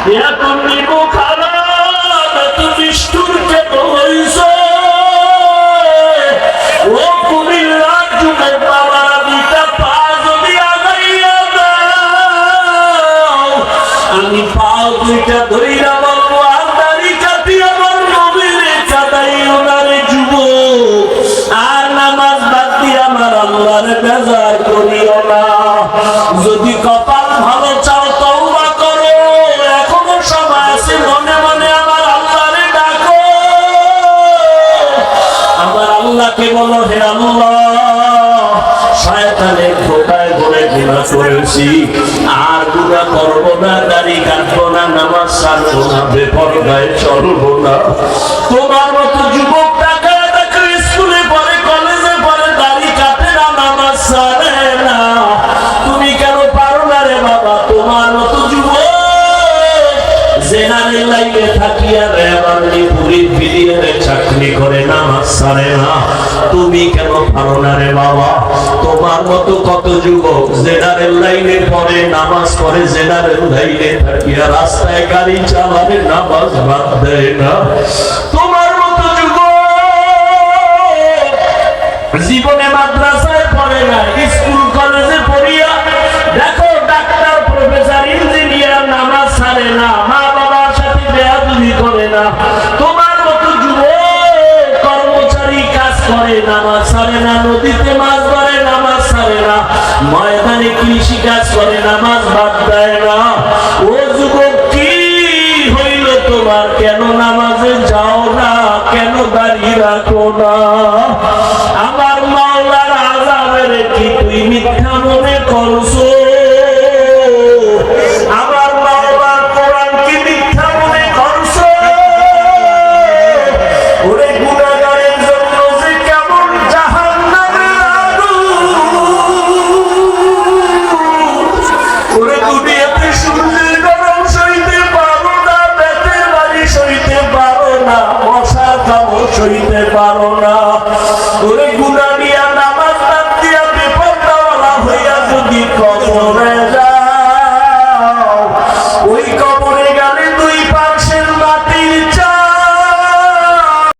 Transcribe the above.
এখন নিবো খারাপ তুমি নিষ্ঠুরকে হইছ ও কুমিল্লার যুগে বাবা দুইটা পা যদি আগাইয়া দাও আমি পাও দুইটা ধইরা বলবো আর দাড়ি কাটি আমার নবীর কাদাই ওনারে যুবক আর নামাজ বাদ দিয়ে আমার আল্লাহর বেজার করিও না যদি কপাল ভালো চাও তওবা করো এখনো সময় আছে মনে মনে আমার আল্লাহরে ডাকো আমার আল্লাহকে বলো হে আল্লাহ শয়তানের ধোঁকায় পড়ে গুনাহ করেছি আর গুনাহ করব না দাড়ি কাটবো না নামাজ ছাড়বো না বেপরদায় চলবো না তোমার মতো যুবক টাকা দেখো স্কুলে পড়ে কলেজে পড়ে দাড়ি কাটে না নামাজ ছাড়ে না তুমি কেন পারো না রে বাবা তোমার মতো যুবক জেনারেল লাইনে থাকিয়া রে বাঙালি পুরী বিলিয়নে চাকরি করে নামাজ ছাড়ে না তুমি কেন পারো না রে বাবা তোমার মতো কত যুবক জেনারেল লাইনে পড়ে নামাজ পড়ে জেনারেল লাইনে থাকিয়া রাস্তায় গাড়ি চালালে নামাজ বাদ দেয় না তোমার মতো যুবক জীবনে মাদ্রাসায় পড়ে না স্কুল কলেজে পড়িয়া দেখো ডাক্তার প্রফেসর ইঞ্জিনিয়ার নামাজ ছাড়ে না মা বাবার সাথে বেয়াদবি করে না তোমার মতো যুবক কর্মচারী কাজ করে নামাজ ছাড়ে না নদীতে মাছ ধরে নামাজ ছাড়ে না ময়দানে কৃষি কাজ করে নামাজ বাদ দেয় না ও যুবক কি হইল তোমার কেন নামাজে যাও না কেন দাঁড়িয়ে রাখো না আমার মাওলার আযাবের কি তুই মিথ্যা মনে করছো আমার মাওলার কোরআন কি মিথ্যা মনে করছো ওরে গুনাহগারের জন্য যে কেমন জাহান্নামের আগুন ওরে দুনিয়াতে সূর্যের গরম সইতে পারো না বেতের বাড়ি সইতে পারো না মশার কামড় সইতে পারো না ওরে গুনাহ নিয়া নামাজ বাদ দিয়া বিপদওয়ালা হইয়া যদি কবরে